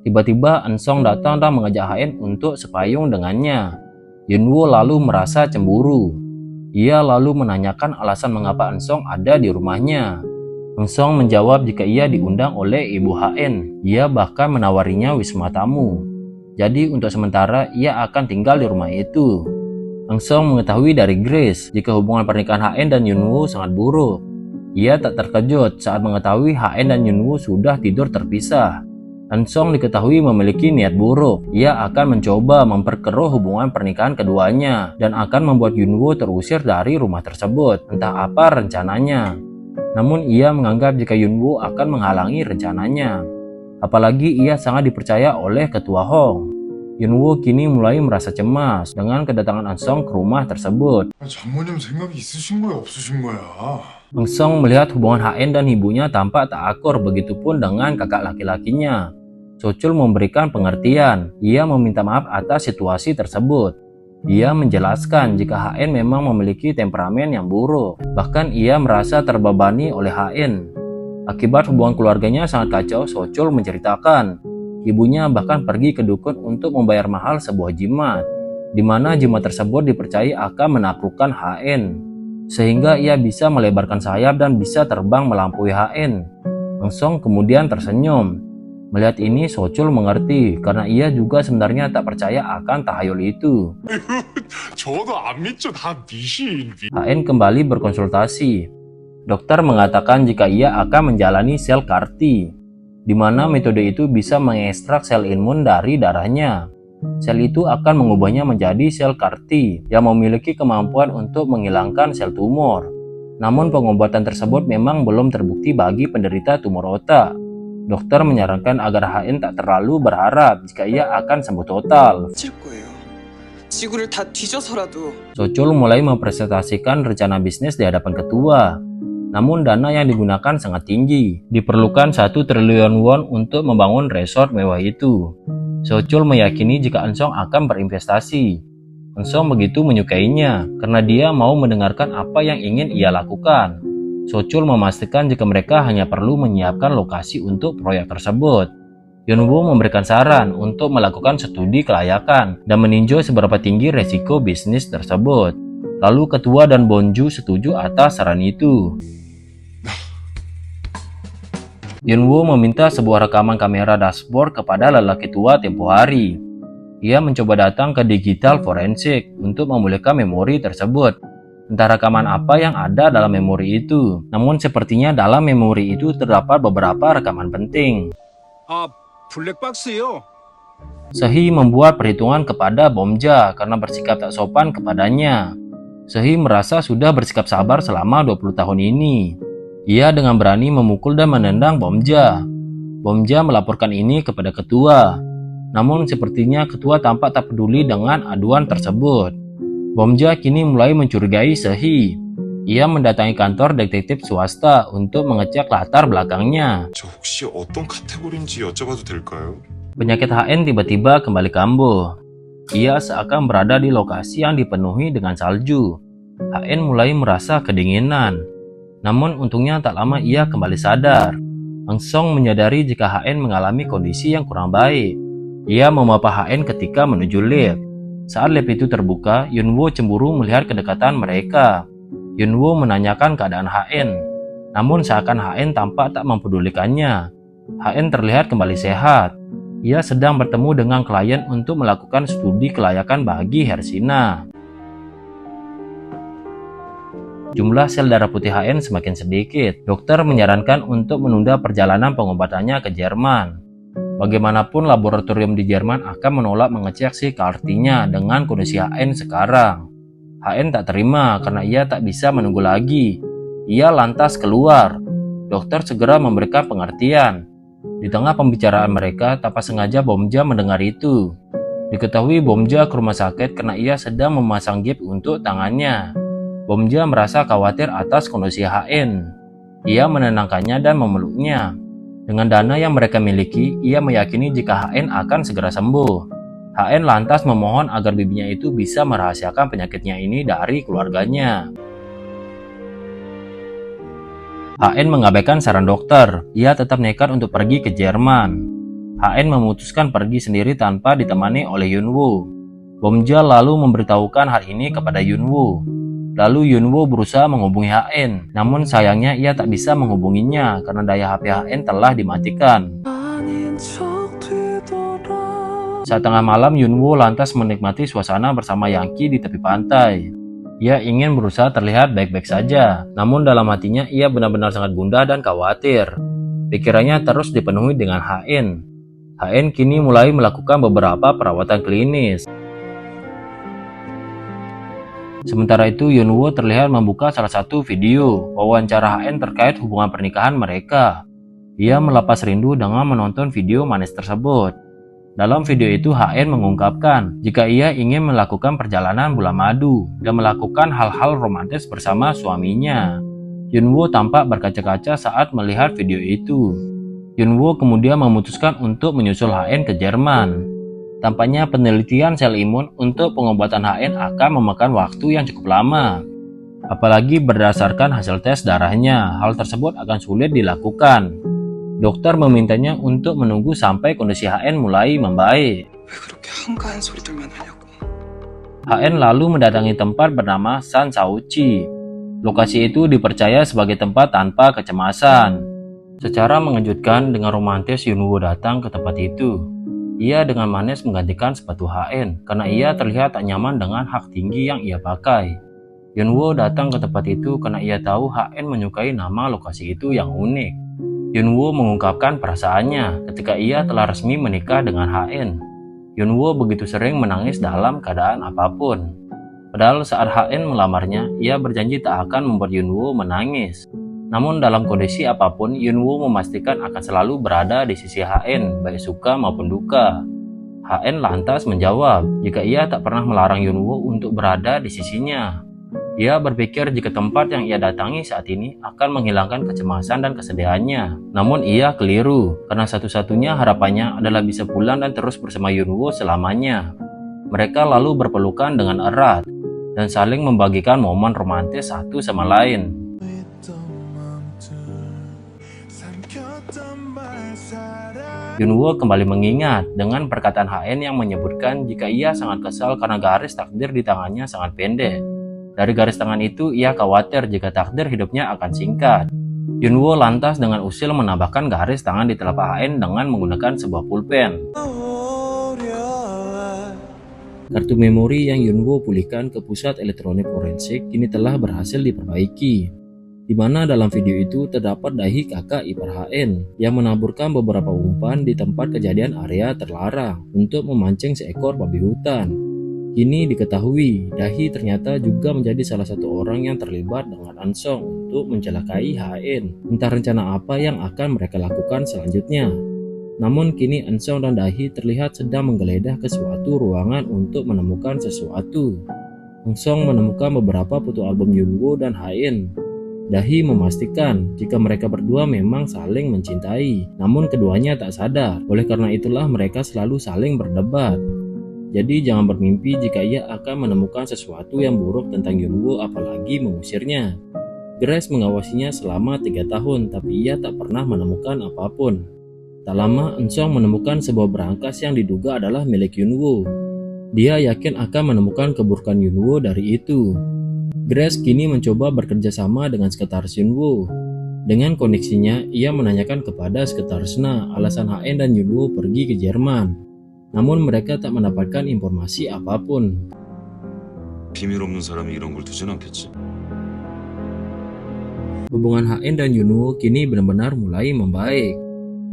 Tiba-tiba Ensong datang dan mengajak HN untuk sepayung dengannya. Yunwoo lalu merasa cemburu. Ia lalu menanyakan alasan mengapa Ensong ada di rumahnya. Ensong menjawab jika ia diundang oleh ibu HN. Ia bahkan menawarinya wisma tamu. Jadi untuk sementara ia akan tinggal di rumah itu. Ensong mengetahui dari Grace jika hubungan pernikahan HN dan Yunwoo sangat buruk. Ia tak terkejut saat mengetahui HN dan Yunwoo sudah tidur terpisah. Ensong diketahui memiliki niat buruk. Ia akan mencoba memperkeruh hubungan pernikahan keduanya dan akan membuat Yunwoo terusir dari rumah tersebut. Entah apa rencananya. Namun ia menganggap jika Yunwoo akan menghalangi rencananya. Apalagi ia sangat dipercaya oleh ketua Hong. Yunwoo kini mulai merasa cemas dengan kedatangan Eun-sung ke rumah tersebut. 장모님 생각이 있으신 거야, 없으신 거야? Eun-sung melihat hubungan HN dan ibunya tampak tak akur, begitupun dengan kakak laki-lakinya. So-chul memberikan pengertian. Ia meminta maaf atas situasi tersebut. Ia menjelaskan jika HN memang memiliki temperamen yang buruk. Bahkan ia merasa terbebani oleh HN. Akibat hubungan keluarganya sangat kacau, So-chul menceritakan ibunya bahkan pergi ke dukun untuk membayar mahal sebuah jimat, di mana jimat tersebut dipercayai akan menaklukkan HN, sehingga ia bisa melebarkan sayap dan bisa terbang melampaui HN. Eun-sung kemudian tersenyum. Melihat ini, So-chul mengerti karena ia juga sebenarnya tak percaya akan tahayul itu. 저도 안 믿죠, 다 미신. HN kembali berkonsultasi. Dokter mengatakan jika ia akan menjalani sel CAR-T, di mana metode itu bisa mengekstrak sel imun dari darahnya. Sel itu akan mengubahnya menjadi sel CAR-T yang memiliki kemampuan untuk menghilangkan sel tumor. Namun pengobatan tersebut memang belum terbukti bagi penderita tumor otak. Dokter menyarankan agar HN tak terlalu berharap jika ia akan sembuh total. 칠 거예요. 지구를 다 뒤져서라도. So-chul mulai mempresentasikan rencana bisnis di hadapan ketua. Namun dana yang digunakan sangat tinggi. Diperlukan 1 triliun won untuk membangun resort mewah itu. So-chul meyakini jika Eun-sung akan berinvestasi. Eun-sung begitu menyukainya karena dia mau mendengarkan apa yang ingin ia lakukan. So-chul memastikan jika mereka hanya perlu menyiapkan lokasi untuk proyek tersebut. Yunwoo memberikan saran untuk melakukan studi kelayakan dan meninjau seberapa tinggi resiko bisnis tersebut. Lalu ketua dan Bonju setuju atas saran itu. Yunwoo meminta sebuah rekaman kamera dashboard kepada lelaki tua tempo hari. Ia mencoba datang ke digital forensik untuk memulihkan memori tersebut. Entah rekaman apa yang ada dalam memori itu. Namun sepertinya dalam memori itu terdapat beberapa rekaman penting. 블랙박스요. Sehee membuat perhitungan kepada Bomja karena bersikap tak sopan kepadanya. Sehee merasa sudah bersikap sabar selama 20 tahun ini. Ia dengan berani memukul dan menendang Bomja. Bomja melaporkan ini kepada ketua. Namun sepertinya ketua tampak tak peduli dengan aduan tersebut. Bomja kini mulai mencurigai Sehee. Ia mendatangi kantor detektif swasta untuk mengecek latar belakangnya. 저 혹시 어떤 카테고리인지 여쭤봐도 될까요? Penyakit HN tiba-tiba kembali kambuh. Ia seakan berada di lokasi yang dipenuhi dengan salju. HN mulai merasa kedinginan. Namun untungnya tak lama ia kembali sadar. Eun-sung menyadari jika HN mengalami kondisi yang kurang baik. Ia memapa HN ketika menuju lift. Saat lift itu terbuka, Yunwoo cemburu melihat kedekatan mereka. Yunwoo menanyakan keadaan HN. Namun seakan HN tampak tak mempedulikannya. HN terlihat kembali sehat. Ia sedang bertemu dengan klien untuk melakukan studi kelayakan bagi Hersina. Jumlah sel darah putih HN semakin sedikit. Dokter menyarankan untuk menunda perjalanan pengobatannya ke Jerman. Bagaimanapun laboratorium di Jerman akan menolak mengecek si CAR-T-nya dengan kondisi HN sekarang. HN tak terima karena ia tak bisa menunggu lagi. Ia lantas keluar. Dokter segera memberikan pengertian. Di tengah pembicaraan mereka, tanpa sengaja Bomja mendengar itu. Diketahui Bomja ke rumah sakit karena ia sedang memasang gips untuk tangannya. Bomja merasa khawatir atas kondisi HN. Ia menenangkannya dan memeluknya. Dengan dana yang mereka miliki, ia meyakini jika HN akan segera sembuh. HN lantas memohon agar bibinya itu bisa merahasiakan penyakitnya ini dari keluarganya. HN mengabaikan saran dokter. Ia tetap nekat untuk pergi ke Jerman. HN memutuskan pergi sendiri tanpa ditemani oleh Yunwoo. Bomja lalu memberitahukan hal ini kepada Yunwoo. Lalu Yunwoo berusaha menghubungi HN. Namun sayangnya ia tak bisa menghubunginya karena daya HP HN telah dimatikan. Saat tengah malam, Yunwoo lantas menikmati suasana bersama Yangki di tepi pantai. Ia ingin berusaha terlihat baik-baik saja, namun dalam hatinya ia benar-benar sangat gundah dan khawatir. Pikirannya terus dipenuhi dengan HN. HN kini mulai melakukan beberapa perawatan klinis. Sementara itu, Yunwoo terlihat membuka salah satu video wawancara HN terkait hubungan pernikahan mereka. Ia melepas rindu dengan menonton video manis tersebut. Dalam video itu HN mengungkapkan jika ia ingin melakukan perjalanan bulan madu dan melakukan hal-hal romantis bersama suaminya. Yunwoo tampak berkaca-kaca saat melihat video itu. Yunwoo kemudian memutuskan untuk menyusul HN ke Jerman. Tampaknya penelitian sel imun untuk pengobatan HN akan memakan waktu yang cukup lama. Apalagi berdasarkan hasil tes darahnya, hal tersebut akan sulit dilakukan. Dokter memintanya untuk menunggu sampai kondisi HN mulai membaik. 왜 그렇게 한가한 소리들만 하냐고. HN lalu mendatangi tempat bernama San Sauchi. Lokasi itu dipercaya sebagai tempat tanpa kecemasan. Secara mengejutkan, dengan romantis Yunwoo datang ke tempat itu. Ia dengan manis menggantikan sepatu HN karena ia terlihat tak nyaman dengan hak tinggi yang ia pakai. Yunwoo datang ke tempat itu karena ia tahu HN menyukai nama lokasi itu yang unik. Yunwoo mengungkapkan perasaannya ketika ia telah resmi menikah dengan HN. Yunwoo begitu sering menangis dalam keadaan apapun. Padahal saat HN melamarnya, ia berjanji tak akan membuat Yunwoo menangis. Namun dalam kondisi apapun, Yunwoo memastikan akan selalu berada di sisi HN, baik suka maupun duka. HN lantas menjawab jika ia tak pernah melarang Yunwoo untuk berada di sisinya. Ia berpikir jika tempat yang ia datangi saat ini akan menghilangkan kecemasan dan kesedihannya. Namun ia keliru, karena satu-satunya harapannya adalah bisa pulang dan terus bersama Yunwoo selamanya. Mereka lalu berpelukan dengan erat dan saling membagikan momen romantis satu sama lain. Yunwoo kembali mengingat dengan perkataan HN yang menyebutkan jika ia sangat kesal karena garis takdir di tangannya sangat pendek. Dari garis tangan itu, ia khawatir jika takdir hidupnya akan singkat. Yunwoo lantas dengan usil menambahkan garis tangan di telapak HN dengan menggunakan sebuah pulpen. Kartu memori yang Yunwoo pulihkan ke pusat elektronik forensik kini telah berhasil diperbaiki. Di mana dalam video itu terdapat dahi kakak ipar HN yang menaburkan beberapa umpan di tempat kejadian area terlarang untuk memancing seekor babi hutan. Kini diketahui, Dahi ternyata juga menjadi salah satu orang yang terlibat dengan Ansong untuk mencelakai HN. Entah rencana apa yang akan mereka lakukan selanjutnya. Namun kini Ansong dan Dahi terlihat sedang menggeledah ke suatu ruangan untuk menemukan sesuatu. Ansong menemukan beberapa foto album Yunwoo dan HN. Dahi memastikan jika mereka berdua memang saling mencintai, namun keduanya tak sadar. Oleh karena itulah mereka selalu saling berdebat. Jadi jangan bermimpi jika ia akan menemukan sesuatu yang buruk tentang Yunwoo apalagi mengusirnya. Grace mengawasinya selama 3 tahun tapi ia tak pernah menemukan apapun. Tak lama Eun-sung menemukan sebuah berangkas yang diduga adalah milik Yunwoo. Dia yakin akan menemukan keburukan Yunwoo dari itu. Grace kini mencoba bekerja sama dengan sekretaris Yunwoo. Dengan koneksinya, ia menanyakan kepada sekretarisnya alasan HN dan Yunwoo pergi ke Jerman. Namun mereka tak mendapatkan informasi apapun. 비밀 없는 사람이 이런 걸 두진 않겠지. Hubungan HN dan Yunwoo kini benar-benar mulai membaik.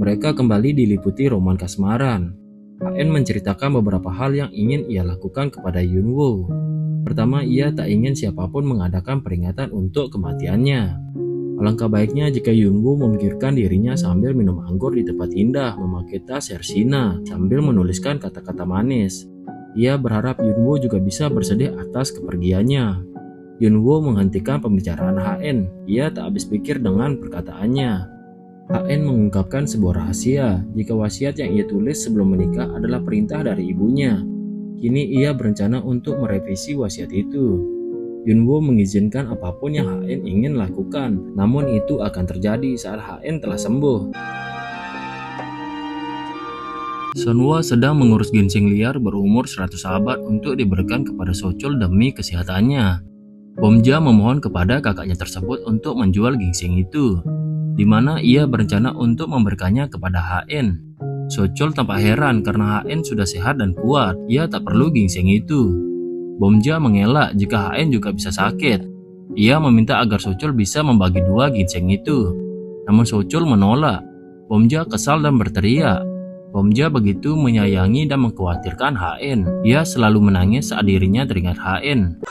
Mereka kembali diliputi roman kasmaran. HN menceritakan beberapa hal yang ingin ia lakukan kepada Yunwoo. Pertama, ia tak ingin siapapun mengadakan peringatan untuk kematiannya. Alangkah baiknya jika Yunwoo memikirkan dirinya sambil minum anggur di tempat indah, memakai tas Hersina, sambil menuliskan kata-kata manis. Ia berharap Yunwoo juga bisa bersedih atas kepergiannya. Yunwoo menghentikan pembicaraan HN. Ia tak habis pikir dengan perkataannya. HN mengungkapkan sebuah rahasia jika wasiat yang ia tulis sebelum menikah adalah perintah dari ibunya. Kini ia berencana untuk merevisi wasiat itu. Yunwoo mengizinkan apapun yang HN ingin lakukan, namun itu akan terjadi saat HN telah sembuh. Sunwoo sedang mengurus ginseng liar berumur 100 abad untuk diberikan kepada Sochol demi kesehatannya. Bomja memohon kepada kakaknya tersebut untuk menjual ginseng itu, di mana ia berencana untuk memberikannya kepada HN. Sochol tampak heran karena HN sudah sehat dan kuat, ia tak perlu ginseng itu. Bomja mengelak jika HN juga bisa sakit. Ia meminta agar Sochol bisa membagi 2 ginseng itu. Namun Sochol menolak. Bomja kesal dan berteriak. Bomja begitu menyayangi dan mengkhawatirkan HN. Ia selalu menangis saat dirinya teringat HN.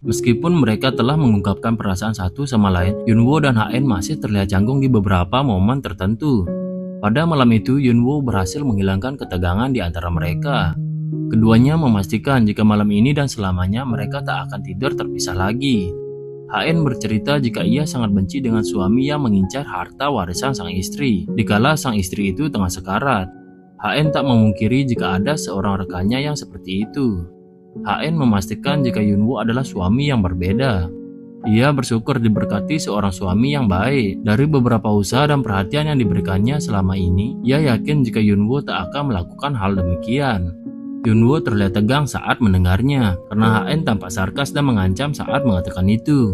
Meskipun mereka telah mengungkapkan perasaan satu sama lain, Yunwoo dan HN masih terlihat canggung di beberapa momen tertentu. Pada malam itu, Yunwoo berhasil menghilangkan ketegangan di antara mereka. Keduanya memastikan jika malam ini dan selamanya mereka tak akan tidur terpisah lagi. HN bercerita jika ia sangat benci dengan suami yang mengincar harta warisan sang istri, dikala sang istri itu tengah sekarat. HN tak memungkiri jika ada seorang rekannya yang seperti itu. HN memastikan jika Yunwoo adalah suami yang berbeda. Ia bersyukur diberkati seorang suami yang baik. Dari beberapa usaha dan perhatian yang diberikannya selama ini, ia yakin jika Yunwoo tak akan melakukan hal demikian. Yunwoo terlihat tegang saat mendengarnya, karena HN tampak sarkas dan mengancam saat mengatakan itu.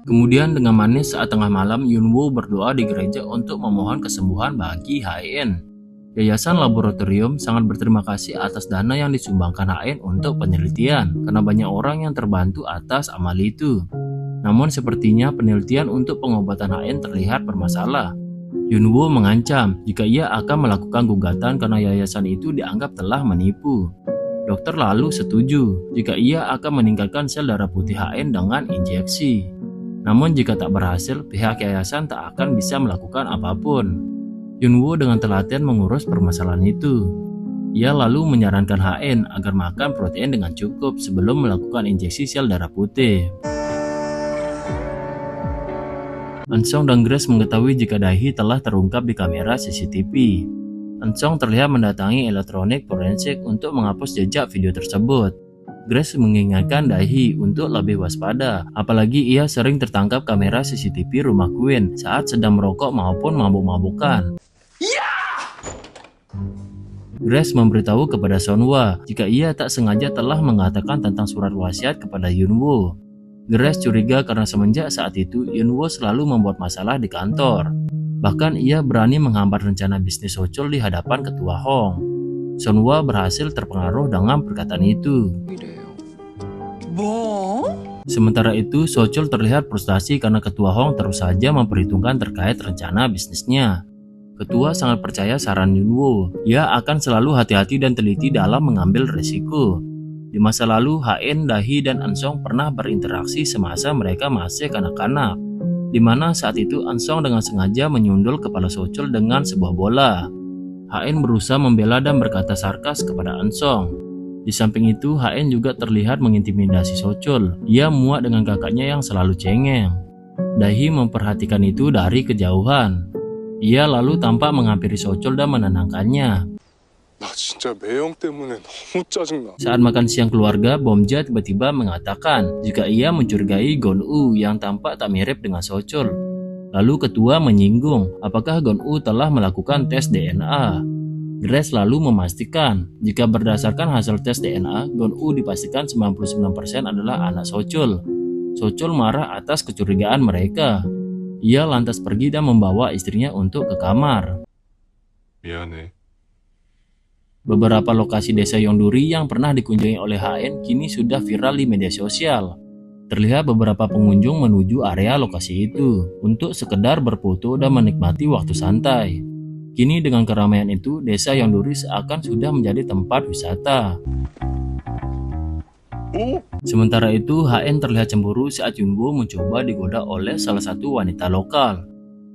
Kemudian dengan manis saat tengah malam, Yunwoo berdoa di gereja untuk memohon kesembuhan bagi HN. Yayasan Laboratorium sangat berterima kasih atas dana yang disumbangkan HN untuk penelitian, karena banyak orang yang terbantu atas amal itu. Namun sepertinya penelitian untuk pengobatan HN terlihat bermasalah. Yunwoo mengancam jika ia akan melakukan gugatan karena yayasan itu dianggap telah menipu. Dokter lalu setuju jika ia akan meningkatkan sel darah putih HN dengan injeksi. Namun jika tak berhasil, pihak yayasan tak akan bisa melakukan apapun. Yunwoo dengan telaten mengurus permasalahan itu. Ia lalu menyarankan HN agar makan protein dengan cukup sebelum melakukan injeksi sel darah putih. Ansong dan Grace mengetahui jika Daehi telah terungkap di kamera CCTV. Ansong terlihat mendatangi elektronik forensik untuk menghapus jejak video tersebut. Grace mengingatkan Daehi untuk lebih waspada, apalagi ia sering tertangkap kamera CCTV rumah Queen saat sedang merokok maupun mabuk-mabukan. Grace memberitahu kepada Sonhwa jika ia tak sengaja telah mengatakan tentang surat wasiat kepada Yunwoo. Grace curiga karena semenjak saat itu Yunwoo selalu membuat masalah di kantor. Bahkan ia berani menghambat rencana bisnis Sochul di hadapan ketua Hong. Sonhwa berhasil terpengaruh dengan perkataan itu. Sementara itu, Sochul terlihat frustasi karena ketua Hong terus saja memperhitungkan terkait rencana bisnisnya. Ketua sangat percaya saran Yunwoo. Ia akan selalu hati-hati dan teliti dalam mengambil risiko. Di masa lalu, HN, Daehi, dan Ansong pernah berinteraksi semasa mereka masih kanak-kanak, di mana saat itu Ansong dengan sengaja menyundul kepala Sochul dengan sebuah bola. HN berusaha membela dan berkata sarkas kepada Ansong. Di samping itu, HN juga terlihat mengintimidasi Sochul. Ia muak dengan kakaknya yang selalu cengeng. Daehi memperhatikan itu dari kejauhan. Ia lalu tampak menghampiri Sochul dan menenangkannya. 나 진짜 매형 때문에 너무 짜증나. Saat makan siang keluarga, Bomja tiba-tiba mengatakan jika ia mencurigai Gon-woo yang tampak tak mirip dengan Sochul. Lalu ketua menyinggung apakah Gon-woo telah melakukan tes DNA. Grace lalu memastikan jika berdasarkan hasil tes DNA, Gon-woo dipastikan 99% adalah anak Sochul. Sochul marah atas kecurigaan mereka. Ia lantas pergi dan membawa istrinya untuk ke kamar. 미안해. Beberapa lokasi desa Yongduri yang pernah dikunjungi oleh HN kini sudah viral di media sosial. Terlihat beberapa pengunjung menuju area lokasi itu untuk sekedar berfoto dan menikmati waktu santai. Kini dengan keramaian itu, desa Yongduri seakan sudah menjadi tempat wisata. Sementara itu, HN terlihat cemburu saat Yunwoo mencoba digoda oleh salah satu wanita lokal.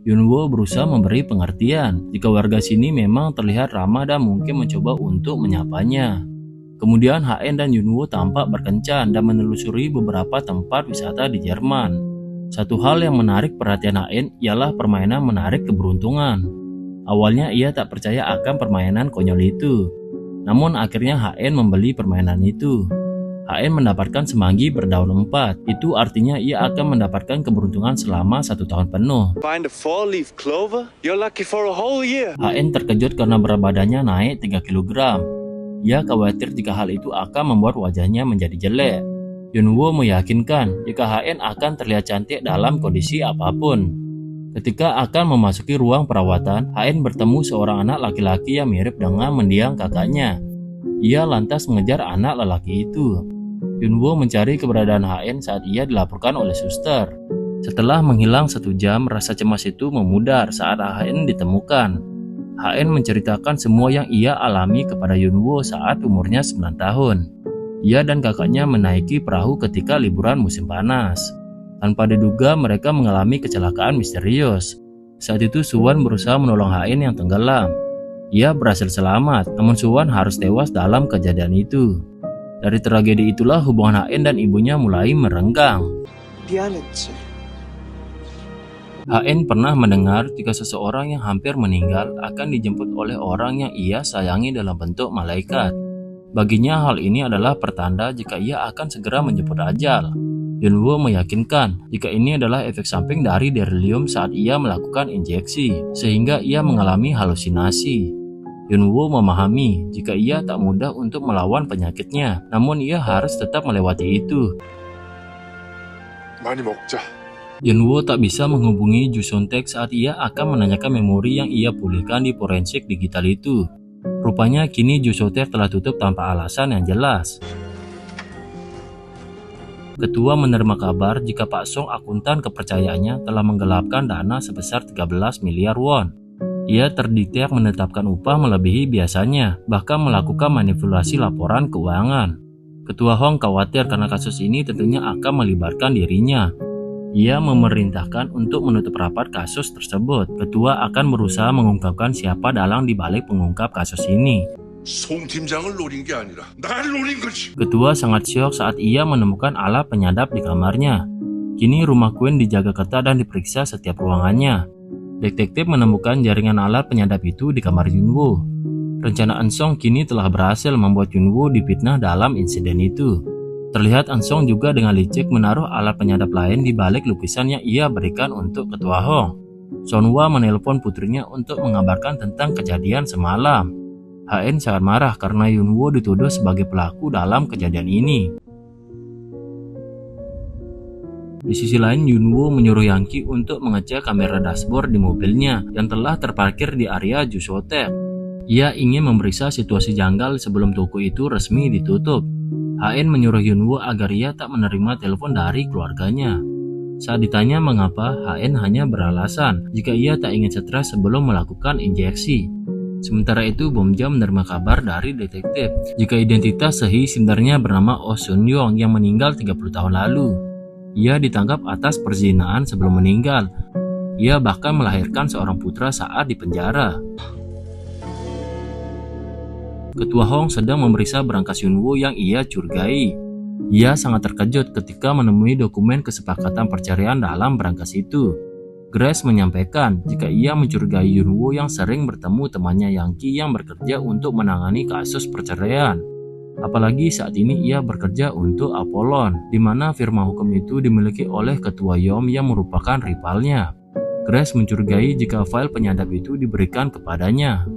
Yunwoo berusaha memberi pengertian jika warga sini memang terlihat ramah dan mungkin mencoba untuk menyapanya. Kemudian HN dan Yunwoo tampak berkencan dan menelusuri beberapa tempat wisata di Jerman. Satu hal yang menarik perhatian HN ialah permainan menarik keberuntungan. Awalnya ia tak percaya akan permainan konyol itu. Namun akhirnya HN membeli permainan itu. HN mendapatkan semanggi berdaun 4. Itu artinya ia akan mendapatkan keberuntungan selama 1 tahun penuh. Find a four-leaf clover, you're lucky for a whole year. HN terkejut karena berat badannya naik 3 kg. Ia khawatir jika hal itu akan membuat wajahnya menjadi jelek. Yunwoo meyakinkan jika HN akan terlihat cantik dalam kondisi apapun. Ketika akan memasuki ruang perawatan, HN bertemu seorang anak laki-laki yang mirip dengan mendiang kakaknya. Ia lantas mengejar anak lelaki itu. Yunwoo mencari keberadaan HN saat ia dilaporkan oleh suster. Setelah menghilang 1 jam, rasa cemas itu memudar saat HN ditemukan. HN menceritakan semua yang ia alami kepada Yunwoo saat umurnya 9 tahun. Ia dan kakaknya menaiki perahu ketika liburan musim panas. Tanpa diduga mereka mengalami kecelakaan misterius. Saat itu Suwan berusaha menolong HN yang tenggelam. Ia berhasil selamat, namun Suwan harus tewas dalam kejadian itu. Dari tragedi itulah hubungan HN dan ibunya mulai merenggang. 미안했지. HN pernah mendengar jika seseorang yang hampir meninggal akan dijemput oleh orang yang ia sayangi dalam bentuk malaikat. Baginya hal ini adalah pertanda jika ia akan segera menjemput ajal. Yunwoo meyakinkan jika ini adalah efek samping dari delirium saat ia melakukan injeksi, sehingga ia mengalami halusinasi. Yunwoo memahami jika ia tak mudah untuk melawan penyakitnya, namun ia harus tetap melewati itu. 많이 먹자. Yunwoo tak bisa menghubungi Ju Sontaek saat ia akan menanyakan memori yang ia pulihkan di forensik digital itu. Rupanya kini Ju Sontaek telah tutup tanpa alasan yang jelas. Ketua menerima kabar jika Pak Song, akuntan kepercayaannya, telah menggelapkan dana sebesar 13 miliar won. Ia terdetek menetapkan upah melebihi biasanya, bahkan melakukan manipulasi laporan keuangan. Ketua Hong khawatir karena kasus ini tentunya akan melibatkan dirinya. Ia memerintahkan untuk menutup rapat kasus tersebut. Ketua akan berusaha mengungkapkan siapa dalang di balik pengungkap kasus ini. 송 팀장을 노린 게 아니라 날 노린 거지. Ketua sangat syok saat ia menemukan alat penyadap di kamarnya. Kini rumah Queen dijaga ketat dan diperiksa setiap ruangannya. Detektif menemukan jaringan alat penyadap itu di kamar Yunwoo. Rencana Ansong kini telah berhasil membuat Yunwoo difitnah dalam insiden itu. Terlihat Ansong juga dengan licik menaruh alat penyadap lain di balik lukisan yang ia berikan untuk Ketua Hong. Sonhwa menelpon putrinya untuk mengabarkan tentang kejadian semalam. HN sangat marah karena Yunwoo dituduh sebagai pelaku dalam kejadian ini. Di sisi lain, Yunwoo menyuruh Yangki untuk mengecek kamera dashboard di mobilnya yang telah terparkir di area Ju Sontaek. Ia ingin memeriksa situasi janggal sebelum toko itu resmi ditutup. HN menyuruh Yunwoo agar ia tak menerima telepon dari keluarganya. Saat ditanya mengapa, HN hanya beralasan jika ia tak ingin stres sebelum melakukan injeksi. Sementara itu, Bomja menerima kabar dari detektif jika identitas Sehee sebenarnya bernama Oh Sun Yong yang meninggal 30 tahun lalu. Ia ditangkap atas perzinaan sebelum meninggal. Ia bahkan melahirkan seorang putra saat di penjara. Ketua Hong sedang memeriksa berangkas Yunwoo yang ia curigai. Ia sangat terkejut ketika menemui dokumen kesepakatan perceraian dalam berangkas itu. Grace menyampaikan jika ia mencurigai Yunwoo yang sering bertemu temannya Yangki yang bekerja untuk menangani kasus perceraian. Apalagi saat ini ia bekerja untuk Apollon, di mana firma hukum itu dimiliki oleh Ketua Yom yang merupakan rivalnya. Grace mencurigai jika file penyadap itu diberikan kepadanya.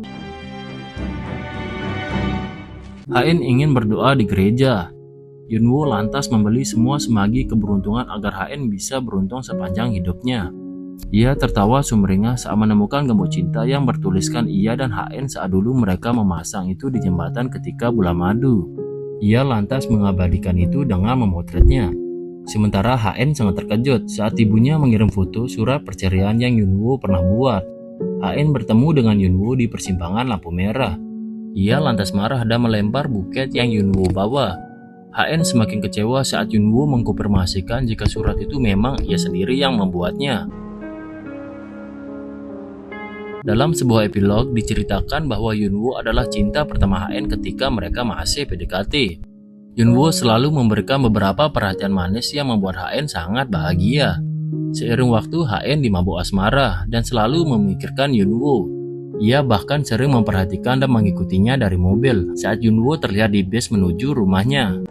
HN ingin berdoa di gereja. Yunwoo lantas membeli semua semagi keberuntungan agar HN bisa beruntung sepanjang hidupnya. Ia tertawa sumringah saat menemukan gembok cinta yang bertuliskan ia dan HN saat dulu mereka memasang itu di jembatan ketika bulan madu. Ia lantas mengabadikan itu dengan memotretnya. Sementara HN sangat terkejut saat ibunya mengirim foto surat perceraian yang Yunwoo pernah buat. HN bertemu dengan Yunwoo di persimpangan lampu merah. Ia lantas marah dan melempar buket yang Yunwoo bawa. HN semakin kecewa saat Yunwoo mengkonfirmasikan jika surat itu memang ia sendiri yang membuatnya. Dalam sebuah epilog diceritakan bahwa Yunwoo adalah cinta pertama HN ketika mereka masih PDKT. Yunwoo selalu memberikan beberapa perhatian manis yang membuat HN sangat bahagia. Seiring waktu, HN dimabuk asmara dan selalu memikirkan Yunwoo. Ia bahkan sering memperhatikan dan mengikutinya dari mobil saat Yunwoo terlihat di bis menuju rumahnya.